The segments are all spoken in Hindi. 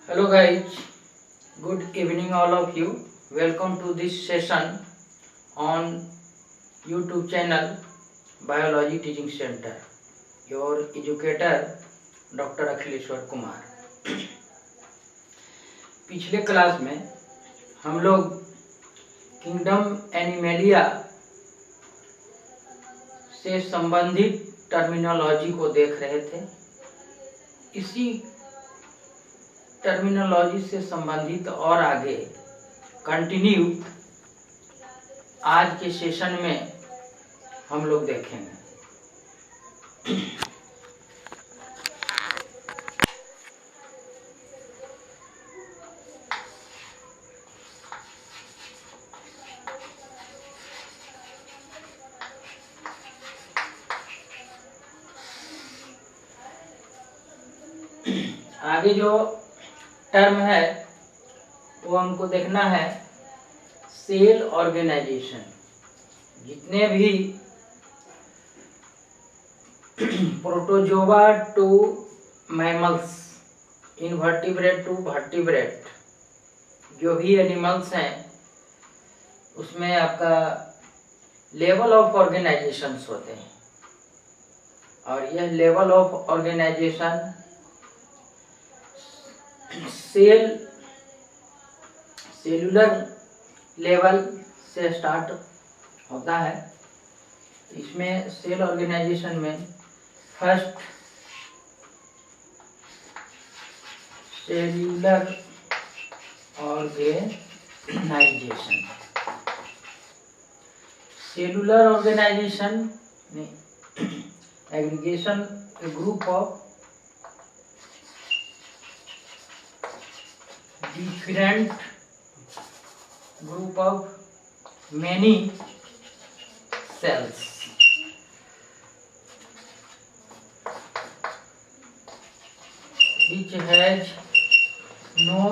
Hello guys, good evening all of you. Welcome to this session on YouTube channel Biology Teaching Center. Your educator Dr. Akhileshwar Kumar. पिछले क्लास में हम लोग किंगडम एनिमेलिया से संबंधित टर्मिनोलॉजी को देख रहे थे। इसी टर्मिनोलॉजी से संबंधित और आगे कंटिन्यू आज के सेशन में हम लोग देखेंगे। आगे जो टर्म है वो हमको देखना है सेल ऑर्गेनाइजेशन। जितने भी protozoa to mammals, invertebrate to vertebrate जो भी एनिमल्स हैं उसमें आपका लेवल ऑफ ऑर्गेनाइजेशंस होते हैं और यह level of organization cellular level से स्टार्ट होता है। इसमें सेल ऑर्गेनाइजेशन में first cellular organization. Cellular organization aggregation a group of different group of many cells which has no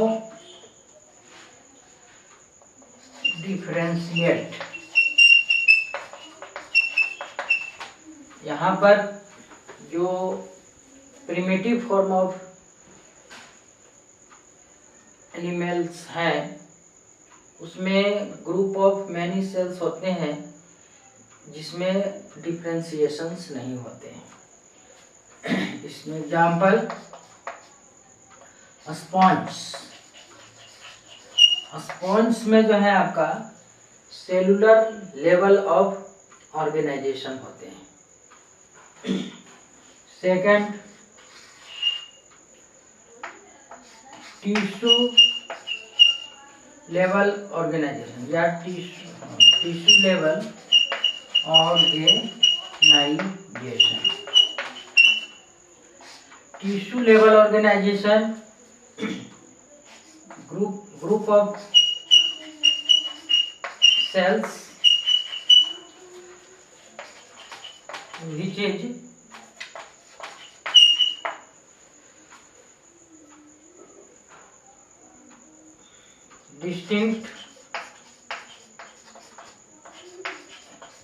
differentiate। यहाँ पर जो प्रिमिटिव फॉर्म ऑफ एनिमल्स हैं उसमें ग्रुप ऑफ मैनी सेल्स होते हैं जिसमें डिफरेंशिएशंस नहीं होते हैं। इसमें एग्जाम्पल स्पॉन्ज में जो है आपका सेलुलर लेवल ऑफ ऑर्गेनाइजेशन होते हैं। सेकंड टिश्यू लेवल ऑर्गेनाइजेशन या tissue level organization. Tissue level organization group of cells which is distinct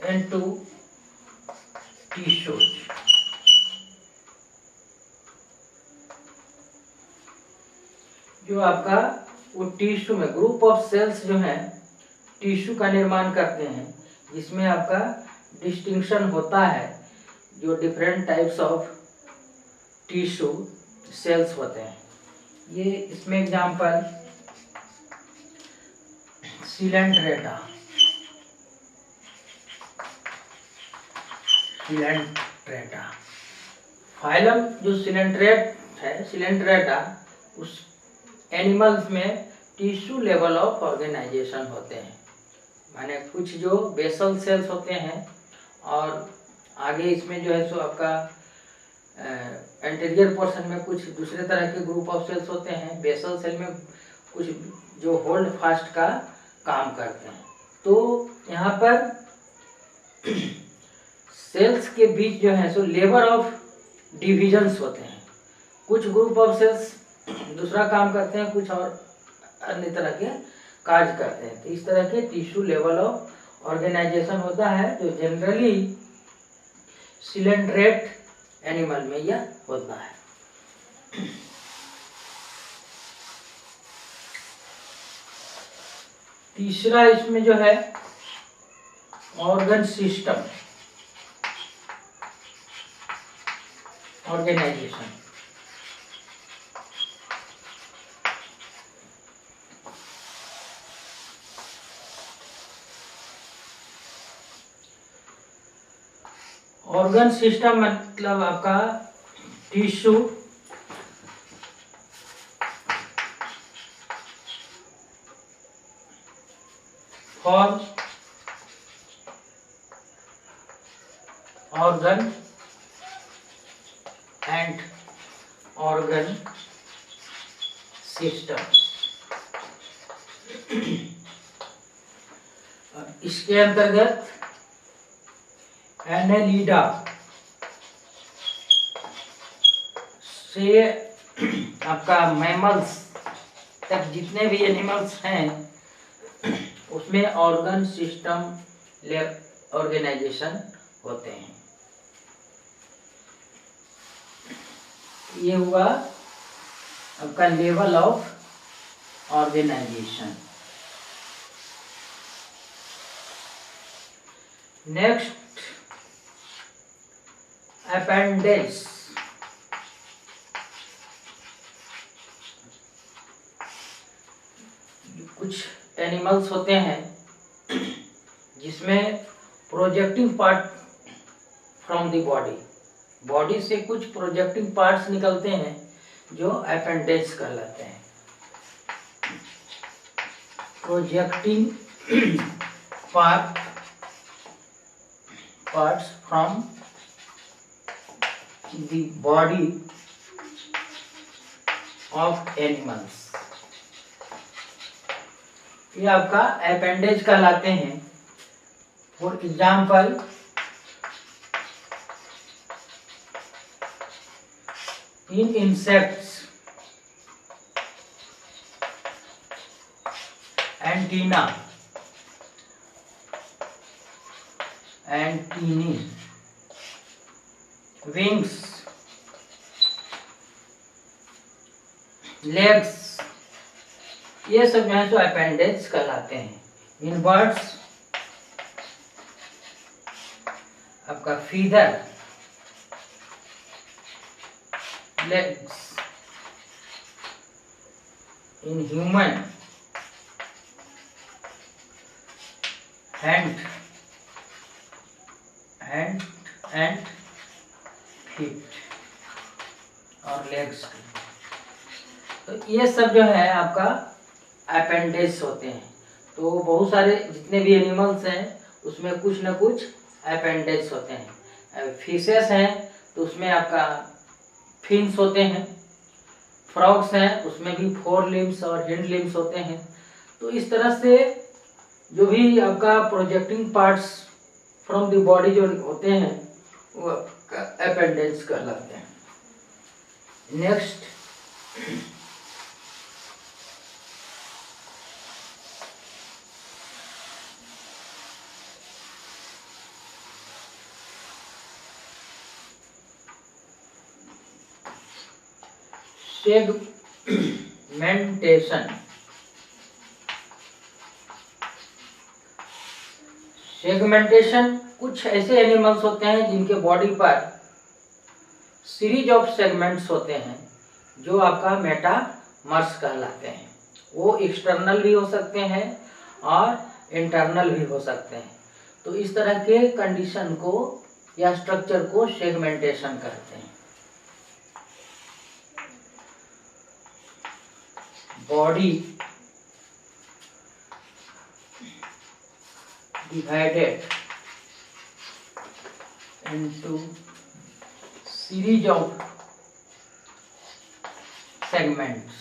into tissues। जो आपका वो टिश्यू में ग्रुप ऑफ सेल्स जो हैं टिश्यू का निर्माण करते हैं जिसमें आपका डिस्टिंक्शन होता है। जो different types of tissue cells होते हैं ये इसमें एग्जांपल सिलेंट्रेटा। फाइलम जो सिलेंट्रेट है सिलेंट्रेटा उस एनिमल्स में टिश्यू लेवल ऑफ ऑर्गेनाइजेशन होते हैं। माने कुछ जो बेसल सेल्स होते हैं और आगे इसमें जो है सो आपका एंटीरियर पोर्शन में कुछ दूसरे तरह के ग्रुप ऑफ सेल्स होते हैं। बेसल सेल में कुछ जो होल्ड फास्ट का काम करते हैं। तो यहाँ पर सेल्स के बीच जो है सो लेवल ऑफ डिविजन्स होते हैं। कुछ ग्रुप ऑफ सेल्स दूसरा काम करते हैं, कुछ और अन्य तरह के कार्य करते हैं। तो इस तरह के टिश्यू लेवल ऑफ ऑर्गेनाइजेशन होता है जो जनरली सिलेंट्रेट एनिमल में यह होता है। तीसरा इसमें जो है organ system, organization. Organ system मतलब आपका tissue, form, organ and organ system. इसके अंतर्गत एनेलिडा से आपका मैमल्स तक जितने भी एनिमल्स हैं उसमें ऑर्गन सिस्टम ऑर्गेनाइजेशन होते हैं। ये हुआ आपका level of organization. Next appendage. कुछ एनिमल्स होते हैं जिसमें projecting part from the body, body से कुछ प्रोजेक्टिंग पार्ट्स निकलते हैं जो अपेंडेज कहलाते हैं। Projecting parts from the body of animals, ये आपका अपेंडेज कहलाते हैं। For example in insects antenna, antennae, wings, legs, ये सब जो है तो अपेंडेज कहलाते हैं। इन बर्ड्स आपका feather, legs. In human hand and feet और लेग्स। तो ये सब जो है आपका अपेंडेज होते हैं। तो बहुत सारे जितने भी एनिमल्स हैं उसमें कुछ ना कुछ अपेंडेज होते हैं। फिशेस हैं तो उसमें आपका फिन्स होते हैं। फ्रॉग्स हैं उसमें भी 4 लिम्स और हिंड लिम्स होते हैं। तो इस तरह से जो भी आपका projecting parts from the body जो होते हैं वो अपेंडेज कहलाते हैं। Next segmentation. सेगमेंटेशन कुछ ऐसे एनिमल्स होते हैं जिनके बॉडी पर सीरीज ऑफ सेगमेंट्स होते हैं जो आपका मेटामर्स कहलाते हैं। वो एक्सटर्नल भी हो सकते हैं और इंटरनल भी हो सकते हैं। तो इस तरह के कंडीशन को या स्ट्रक्चर को सेगमेंटेशन कहते हैं। Body divided into series of segments।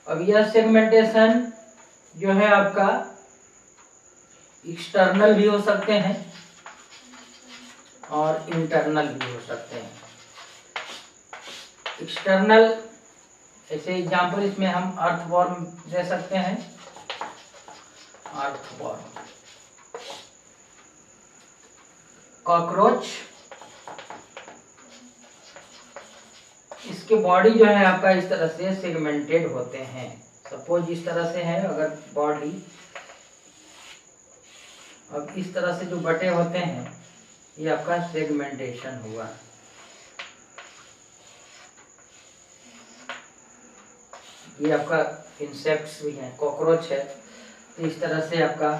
अब यह सेगमेंटेशन जो है आपका एक्सटर्नल भी हो सकते हैं और इंटरनल भी हो सकते हैं। एक्सटर्नल ऐसे एग्जाम्पल इसमें हम अर्थवॉर्म दे सकते हैं। अर्थवॉर्म, कॉकरोच, इसके इसके बॉडी जो है आपका इस तरह से सेगमेंटेड होते हैं। सपोज इस तरह से है अगर बॉडी, अब इस तरह से जो बटे होते हैं ये आपका सेगमेंटेशन हुआ। ये आपका इंसेक्ट्स भी हैं, कॉकरोच है, तो इस तरह से आपका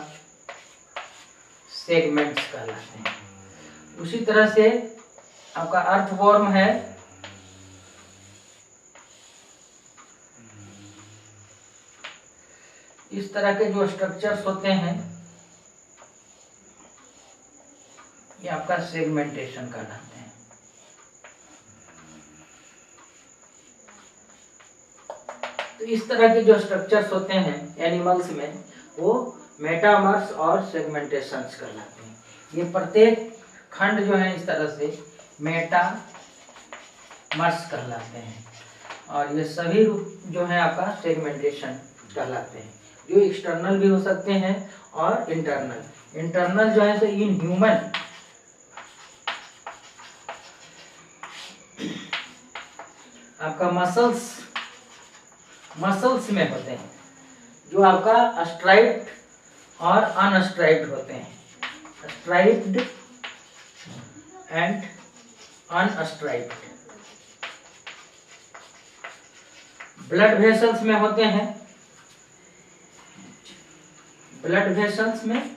सेगमेंट्स कहलाते हैं। उसी तरह से आपका अर्थवॉर्म है, इस तरह के जो स्ट्रक्चर्स होते हैं ये आपका सेगमेंटेशन कहलाते हैं। तो इस तरह के जो स्ट्रक्चर्स होते हैं एनिमल्स में वो मेटामर्स और सेगमेंटेशंस कहलाते हैं। ये प्रत्येक खंड जो है इस तरह से मेटामर्स कहलाते हैं और ये सभी जो है आपका सेगमेंटेशन कहलाते हैं, जो एक्सटर्नल भी हो सकते हैं और इंटरनल। इंटरनल जो है तो इन ह्यूमन आपका मसल्स में होते हैं, जो आपका स्ट्राइप्ड और अनस्ट्राइप्ड होते हैं, स्ट्राइप्ड एंड अनस्ट्राइप्ड। ब्लड वेसल्स में होते हैं, ब्लड वेसल्स में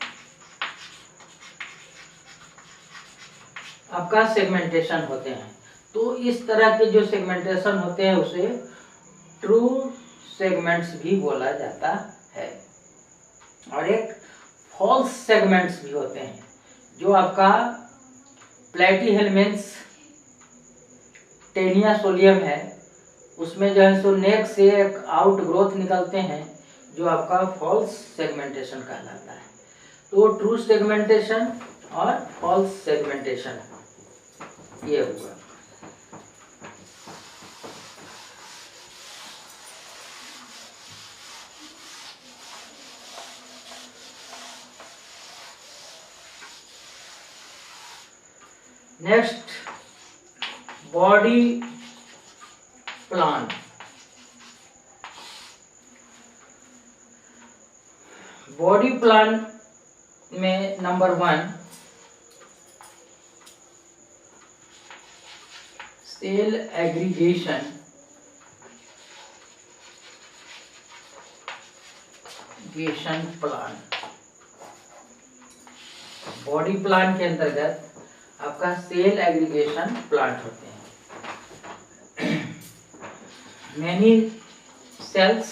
आपका सेगमेंटेशन होते हैं। तो इस तरह के जो सेगमेंटेशन होते हैं उसे ट्रू सेगमेंट्स भी बोला जाता है। और एक फॉल्स सेगमेंट्स भी होते हैं, जो आपका प्लैटीहेल्मिन्थस टेनियासोलियम है, उसमें जो है सो नेक से एक आउट ग्रोथ निकलते हैं, जो आपका फॉल्स सेगमेंटेशन कहलाता है। तो ट्रू सेगमेंटेशन और फॉल्स सेगमेंटेशन ये हुआ। Next, body plan. Body plan में number 1 cell aggregation plan. Body plan के अंतर्गत आपका सेल एग्रीगेशन प्लांट होते हैं। मैनी सेल्स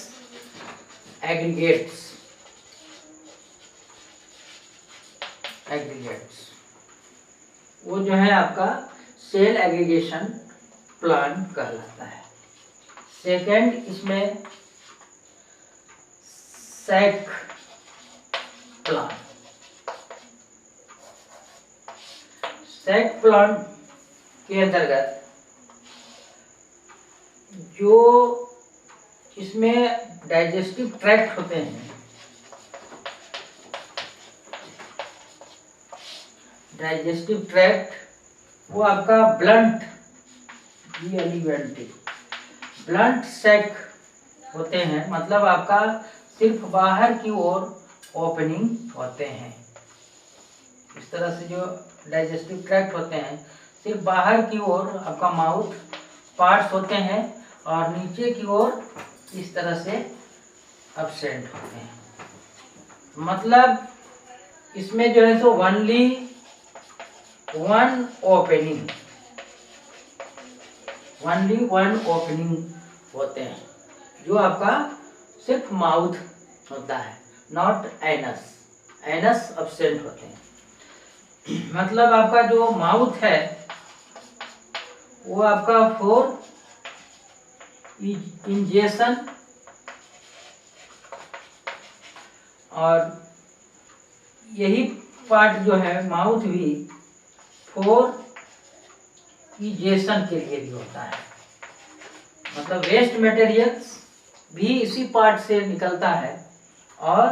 एग्रीगेट्स वो जो है आपका सेल एग्रीगेशन प्लान कहलाता है। सेकंड, इसमें सैक प्लान। सैक प्लांट के अंतर्गत जो इसमें डाइजेस्टिव ट्रैक्ट होते हैं, डाइजेस्टिव ट्रैक्ट वो आपका ब्लंट ब्लंट सैक होते हैं, मतलब आपका सिर्फ बाहर की ओर ओपनिंग होते हैं। इस तरह से जो डाइजेस्टिव ट्रैक्ट होते हैं सिर्फ बाहर की ओर आपका माउथ पार्ट्स होते हैं और नीचे की ओर इस तरह से एब्सेंट होते हैं। मतलब इसमें जो है सो ओनली वन ओपनिंग होते हैं, जो आपका सिर्फ माउथ होता है, नॉट एनस। एनस एब्सेंट होते हैं। मतलब आपका जो माउथ है वो आपका फॉर इंजेक्शन और यही पार्ट जो है माउथ भी फॉर इंजेक्शन के लिए भी होता है। मतलब वेस्ट मटेरियल्स भी इसी पार्ट से निकलता है और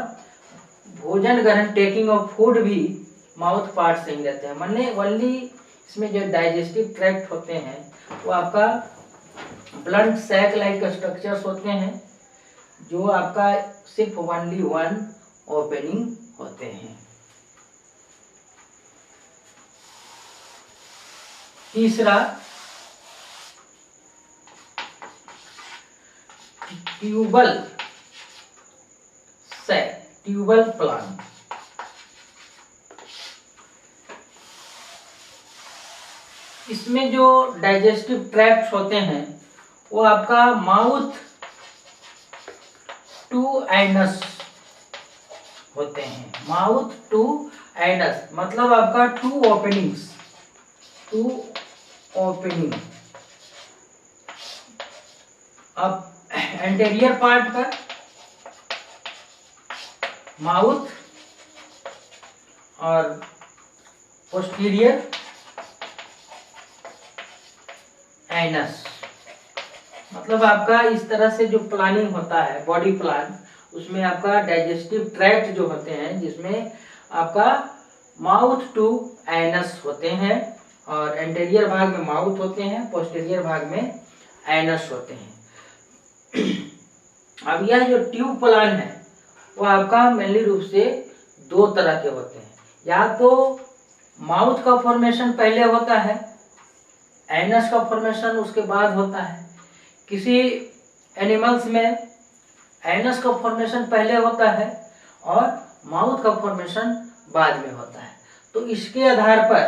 भोजन ग्रहण टेकिंग ऑफ फूड भी माउथ पार्ट से ही रहते हैं। माने ओनली इसमें जो डाइजेस्टिव ट्रैक्ट होते हैं वो आपका ब्लंट सैक लाइक स्ट्रक्चर्स होते हैं जो आपका सिर्फ ओनली वन ओपनिंग होते हैं। तीसरा ट्यूबल सैक, ट्यूबल प्लांट। इसमें जो डाइजेस्टिव ट्रैक्ट होते हैं वो आपका माउथ टू एनस होते हैं। माउथ टू एनस मतलब आपका टू ओपनिंग्स, टू ओपनिंग। अब एंटीरियर पार्ट पर माउथ और पोस्टीरियर एनस, मतलब आपका इस तरह से जो प्लानिंग होता है बॉडी प्लान, उसमें आपका डाइजेस्टिव ट्रैक्ट जो होते हैं जिसमें आपका माउथ टू एनस होते हैं और एंटीरियर भाग में माउथ होते हैं, पोस्टीरियर भाग में एनस होते हैं। अब यह जो ट्यूब प्लान है वो आपका मेनली रूप से दो तरह के होते हैं। या तो माउथ का फॉर्मेशन पहले होता है, एनस का फॉर्मेशन उसके बाद होता है। किसी एनिमल्स में एनस का फॉर्मेशन पहले होता है और माउथ का फॉर्मेशन बाद में होता है। तो इसके आधार पर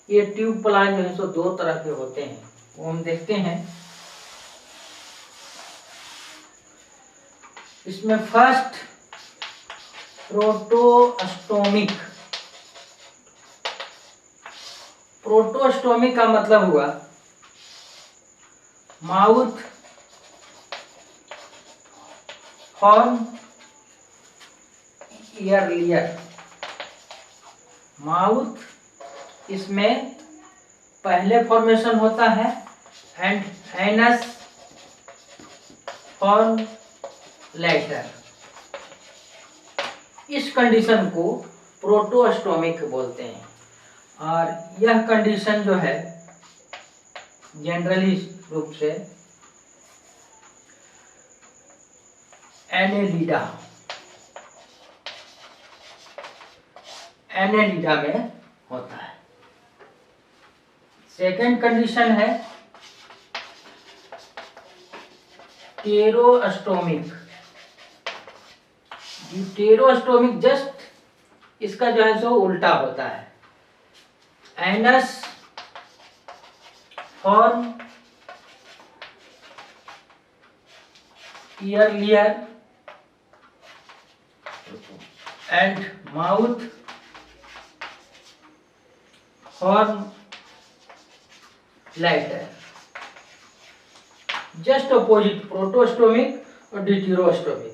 ये ट्यूब प्लान जो है सो दो तरह के होते हैं, वो हम देखते हैं। इसमें फर्स्ट प्रोटोस्टोमिक। प्रोटोस्टोमिक का मतलब हुआ माउथ फॉर्म ईयरलियर। माउथ इसमें पहले फॉर्मेशन होता है एंड एनस फॉर्म लेटर। इस कंडीशन को प्रोटोस्टोमिक बोलते हैं और यह कंडीशन जो है जनरली रूप से एनेलिडा में होता है। सेकेंड कंडीशन है टेरोस्टोमिक। टेरोस्टोमिक जस्ट इसका जो है सो उल्टा होता है। Anus form earlier and mouth form later. Just opposite protostomic और deuterostomic.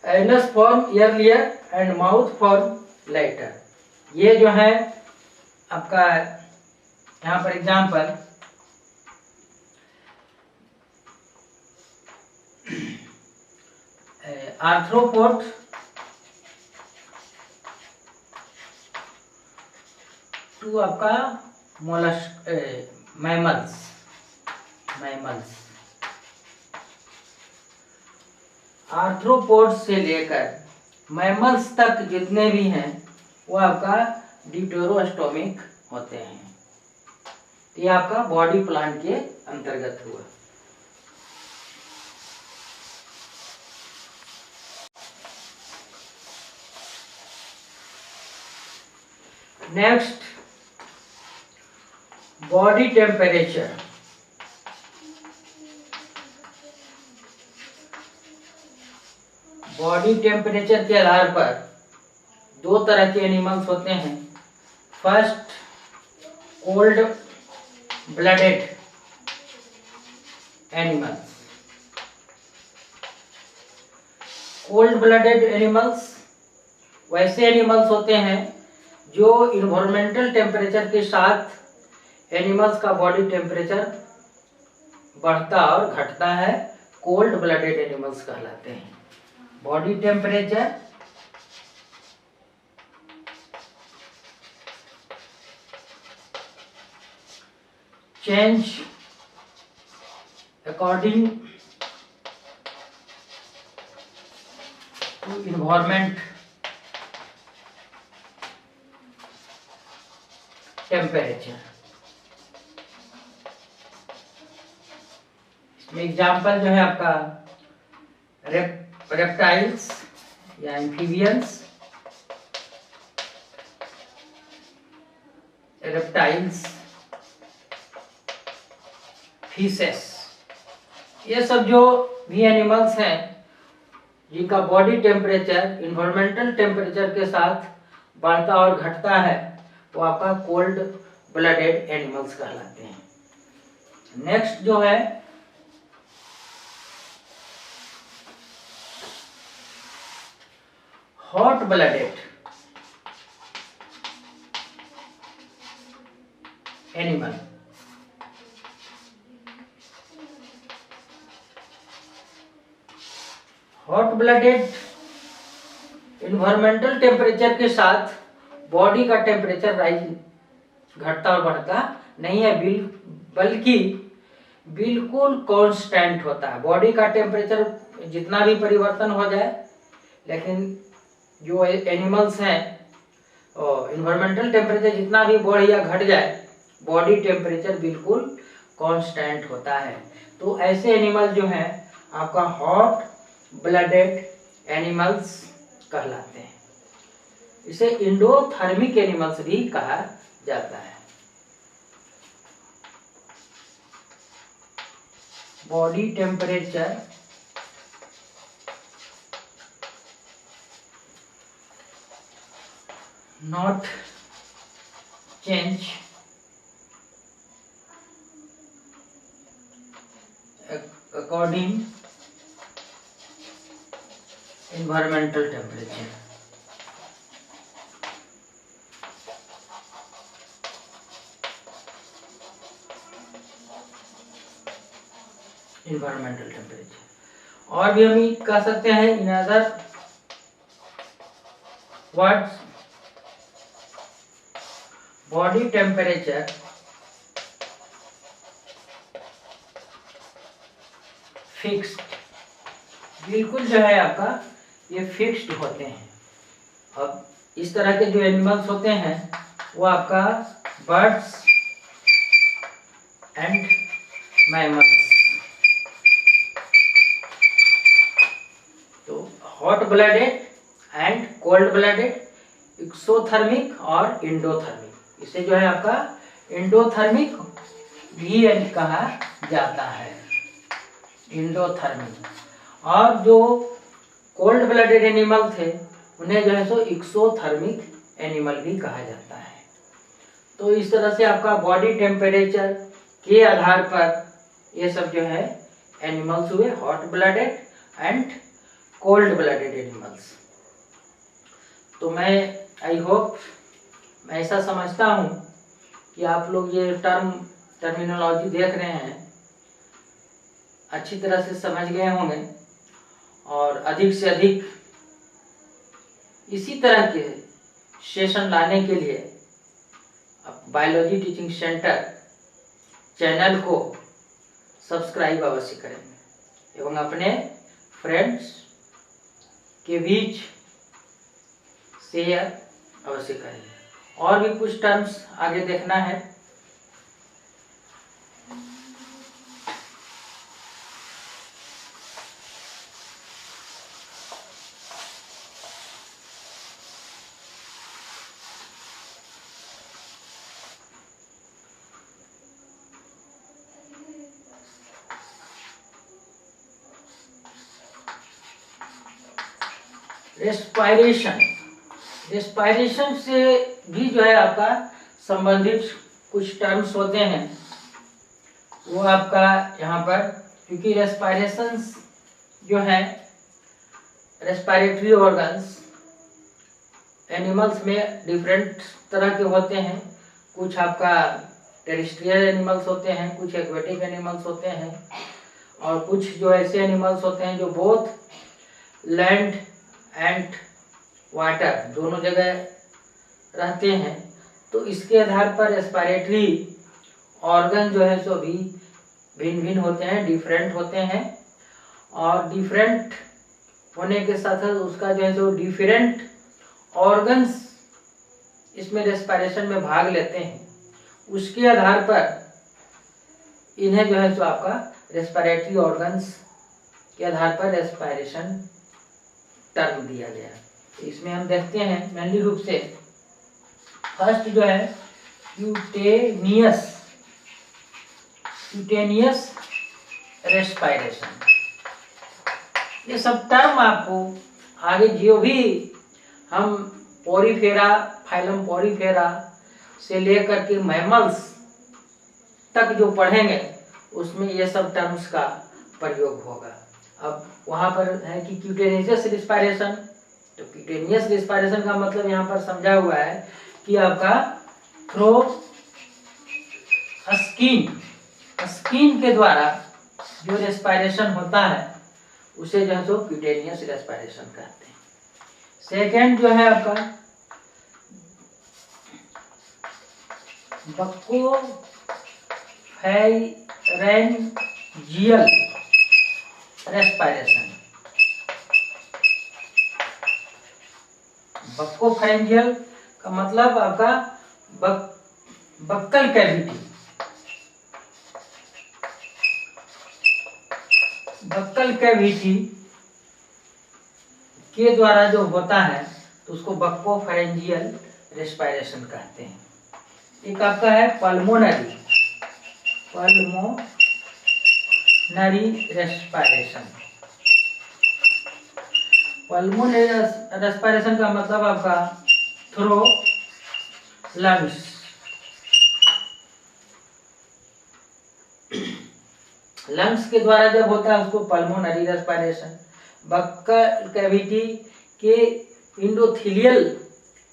Anus form earlier and mouth form later. ये जो है आपका यहाँ पर एग्जाम्पल आर्थ्रोपोड टू आपका मोलस्क मैमल्स। आर्थ्रोपोड से लेकर मैमल्स तक जितने भी हैं वो आपका डिटेरोस्टोमिक होते हैं। ये आपका बॉडी प्लान के अंतर्गत हुआ। Next body temperature. Body temperature के आधार पर दो तरह के एनिमल्स होते हैं। First cold blooded animals. Cold blooded animals वैसे एनिमल्स होते हैं जो इन्वायरमेंटल टेम्परेचर के साथ एनिमल्स का बॉडी टेम्परेचर बढ़ता और घटता है, कोल्ड ब्लडेड एनिमल्स कहलाते हैं। Body temperature change according to environment temperature. इसमें एग्जाम्पल जो है आपका रेप्टाइल्स या एम्फीबियंस, रेप्टाइल्स, फिशेस, ये सब जो भी एनिमल्स हैं जिनका बॉडी टेम्परेचर इन्वायरमेंटल टेम्परेचर के साथ बढ़ता और घटता है, वो आपका कोल्ड ब्लडेड एनिमल्स कहलाते हैं। नेक्स्ट जो है hot blooded animal. Hot blooded environmental temperature के साथ बॉडी का टेम्परेचर राइज घटता और बढ़ता नहीं है, बल्कि बिल्कुल कांस्टेंट होता है। बॉडी का टेम्परेचर जितना भी परिवर्तन हो जाए, लेकिन जो एनिमल्स हैं इन्वायरमेंटल टेम्परेचर जितना भी बढ़ या घट जाए, बॉडी टेम्परेचर बिल्कुल कांस्टेंट होता है। तो ऐसे एनिमल जो हैं आपका हॉट ब्लडेड एनिमल्स कहलाते हैं। इसे इंडोथर्मिक एनिमल्स भी कहा जाता है। Body temperature not change according environmental temperature। environmental temperature और भी हम कह सकते हैं in other words, body temperature fixed, बिल्कुल जो है आपका ये फिक्स्ड होते हैं। अब इस तरह के जो एनिमल्स होते हैं वो आपका बर्ड्स एंड मैमल्स। तो hot blooded and cold blooded, exothermic और इंडोथर्मिक। इसे जो है आपका इंडोथर्मिक भी कहा जाता है, इंडोथर्मिक। और जो कोल्ड ब्लडेड एनिमल थे उन्हें जो है सो एक्सोथर्मिक एनिमल भी कहा जाता है। तो इस तरह से आपका बॉडी टेम्परेचर के आधार पर ये सब जो है एनिमल्स हुए, hot blooded and cold blooded animals. तो मैं आई होप, मैं ऐसा समझता हूँ कि आप लोग ये टर्मिनोलॉजी देख रहे हैं अच्छी तरह से समझ गए होंगे, और अधिक से अधिक इसी तरह के सेशन लाने के लिए बायोलॉजी टीचिंग सेंटर चैनल को सब्सक्राइब अवश्य करें एवं अपने फ्रेंड्स के बीच शेयर अवश्य करें। और भी कुछ टर्म्स आगे देखना है। रेस्पायरेशन, रेस्पायरेशन से भी जो है आपका संबंधित कुछ टर्म्स होते हैं, वो आपका यहाँ पर, क्योंकि रेस्पायरेशन जो है रेस्पायरेटरी ऑर्गन्स एनिमल्स में डिफरेंट तरह के होते हैं। कुछ आपका टेरेस्ट्रियल एनिमल्स होते हैं, कुछ एक्वेटिक एनिमल्स होते हैं, और कुछ जो ऐसे एनिमल्स होते हैं जो बोथ लैंड एंड वाटर दोनों जगह रहते हैं। तो इसके आधार पर रेस्पिरेटरी ऑर्गन जो है सो भी भिन्न भिन्न होते हैं, डिफरेंट होते हैं, और डिफरेंट होने के साथ साथ उसका जो है जो डिफरेंट ऑर्गन्स इसमें रेस्पिरेशन में भाग लेते हैं, उसके आधार पर इन्हें जो है जो आपका रेस्पिरेटरी ऑर्गन्स के आधार पर रेस्पिरेशन टर्म दिया गया। इसमें हम देखते हैं मेनली रूप से फर्स्ट जो है क्यूटेनियस रेस्पिरेशन। ये सब टर्म आपको आगे जो भी हम पोरीफेरा, फाइलम पोरीफेरा से लेकर के मैमल्स तक जो पढ़ेंगे उसमें ये सब टर्म्स का प्रयोग होगा। अब वहां पर है कि क्यूटेनियस रेस्पिरेशन, तो क्यूटेनियस रेस्पिरेशन का मतलब यहाँ पर समझा हुआ है कि आपका थ्रो स्किन के द्वारा जो रेस्पिरेशन होता है उसे जो है तो क्यूटेनियस रेस्पिरेशन कहते हैं। सेकेंड जो है आपका बक्कोफैरिंजियल रेस्पिरेशन। बक्कोफैरिंजियल का मतलब आपका बक्कल कैविटी, बक्कल कैविटी के द्वारा जो होता है तो उसको बक्कोफैरिंजियल रेस्पिरेशन कहते हैं। एक आपका है पल्मोनरी रेस्पिरेशन। पल्मोनरी रेस्पिरेशन का मतलब आपका थ्रो लंग्स के द्वारा जब होता है उसको पल्मोनरी रेस्पिरेशन। बक्कल कैविटी के इंडोथेलियल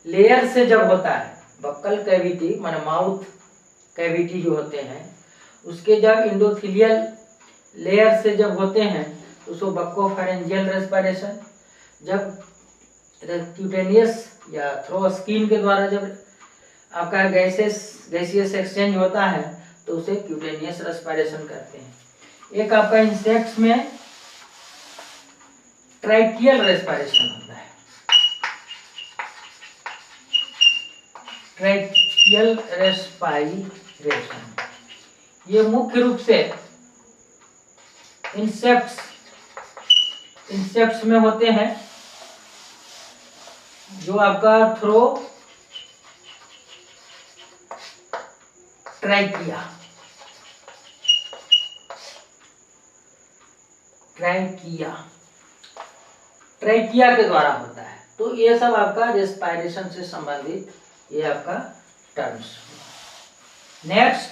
लेयर से जब होता है, बक्कल कैविटी माने माउथ कैविटी जो होते हैं उसके जब इंडोथेलियल लेयर से जब होते हैं तो उसको बक्कोफैरिंजियल रेस्पिरेशन। जब क्यूटेनियस या थ्रो स्किन के द्वारा जब आपका गैसियस एक्सचेंज होता है तो उसे क्यूटेनियस रेस्पिरेशन कहते हैं। एक आपका इंसेक्ट्स में ट्रैकियल रेस्पिरेशन होता है। ट्रैकियल रेस्पिरेशन ये मुख्य रूप से इंसेक्ट्स में होते हैं, जो आपका थ्रो ट्रैकिया के द्वारा होता है। तो ये सब आपका रेस्पिरेशन से संबंधित ये आपका terms. Next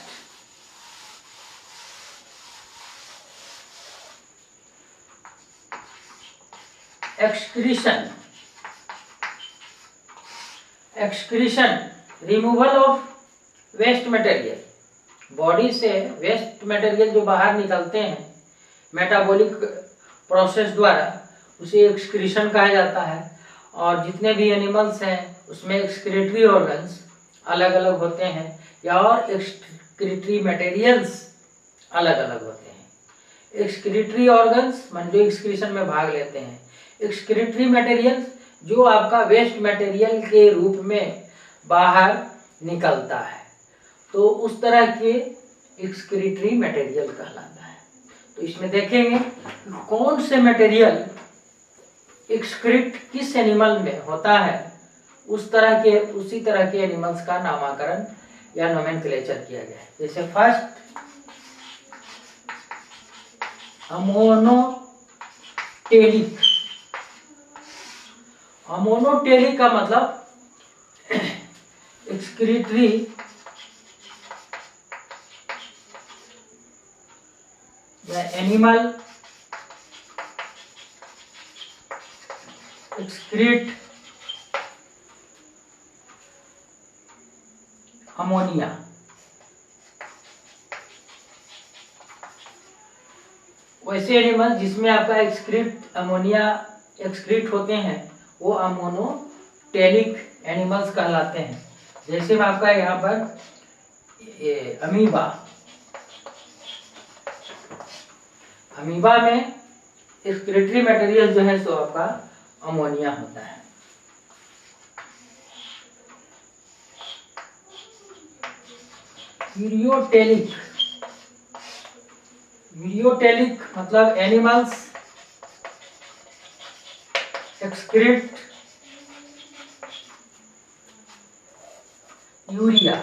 excretion removal of waste material. Body से वेस्ट मटेरियल जो बाहर निकलते हैं मेटाबॉलिक प्रोसेस द्वारा उसे एक्सक्रीशन कहा जाता है। और जितने भी एनिमल्स हैं उसमें एक्सक्रीटरी ऑर्गन्स अलग अलग होते हैं या और एक्सक्रीटरी मटेरियल्स अलग अलग होते हैं। एक्सक्रीटरी ऑर्गन्स मान जो एक्सक्रीशन में भाग लेते हैं, एक्सक्रीटरी मटेरियल्स जो आपका वेस्ट मटेरियल के रूप में बाहर निकलता है, तो उस तरह के एक्सक्रीटरी मटेरियल कहलाता है। तो इसमें देखेंगे कौन से मटेरियल एक्सक्रीट किस एनिमल में होता है, उसी तरह के एनिमल्स का नामकरण या नोमेनक्लेचर किया गया है। जैसे फर्स्ट अमोनोटेलिक का मतलब एक्सक्रीटरी या एनिमल एक्सक्रीट अमोनिया। वैसे एनिमल जिसमें आपका एक्सक्रीट अमोनिया एक्सक्रीट होते हैं वो अमोनोटेलिक एनिमल्स कहलाते हैं। जैसे में आपका यहाँ पर अमीबा अमीबा में एक्सक्रीटरी मटेरियल जो है सो आपका अमोनिया होता है। यूरियोटेलिक, यूरियोटेलिक मतलब animals excrete urea,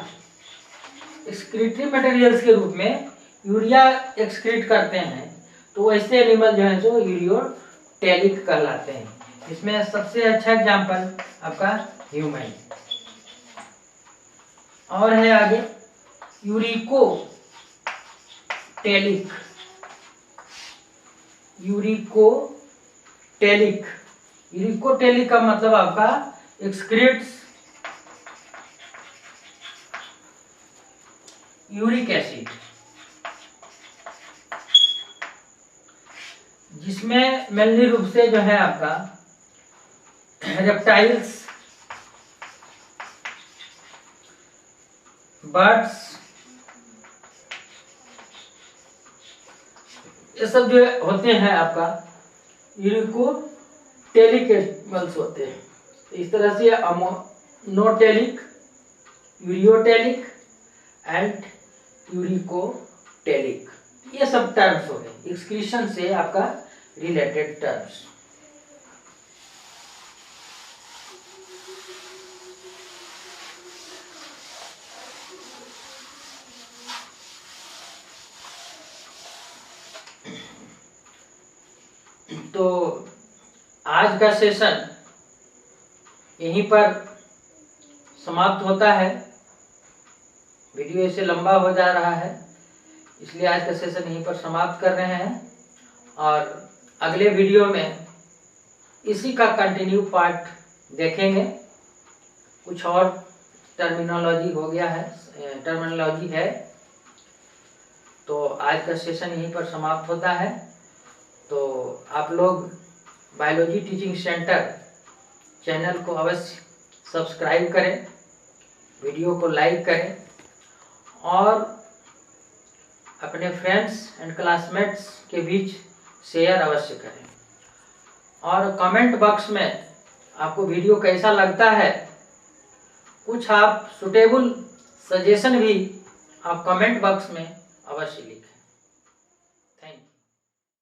excretory materials के रूप में यूरिया एक्सक्रीट करते हैं, तो ऐसे एनिमल जो है जो यूरियोटेलिक कहलाते हैं। इसमें सबसे अच्छा एग्जांपल आपका ह्यूमन। और है आगे यूरिकोटेलिक, यूरिकोटेलिक, यूरिकोटेलिक का मतलब आपका एक्सक्रीट्स यूरिक एसिड, जिसमें मेनली रूप से जो है आपका रेप्टाइल्स, बर्ड्स, ये सब जो होते हैं आपका यूरिकोटेलिक एनिमल्स होते हैं। इस तरह से अमोनोटेलिक, यूरियोटेलिक एंड यूरिकोटेलिक, ये सब टर्म्स हो गए एक्सक्रीशन से आपका रिलेटेड टर्म्स। तो आज का सेशन यहीं पर समाप्त होता है। वीडियो इससे लंबा हो जा रहा है, इसलिए आज का सेशन यहीं पर समाप्त कर रहे हैं, और अगले वीडियो में इसी का कंटिन्यू पार्ट देखेंगे। कुछ और टर्मिनोलॉजी हो गया है, टर्मिनोलॉजी है, तो आज का सेशन यहीं पर समाप्त होता है। तो आप लोग बायोलॉजी टीचिंग सेंटर चैनल को अवश्य सब्सक्राइब करें, वीडियो को लाइक करें, और अपने फ्रेंड्स एंड क्लासमेट्स के बीच शेयर अवश्य करें। और कमेंट बॉक्स में आपको वीडियो कैसा लगता है, कुछ आप सुटेबल सजेशन भी आप कमेंट बॉक्स में अवश्य लिखें।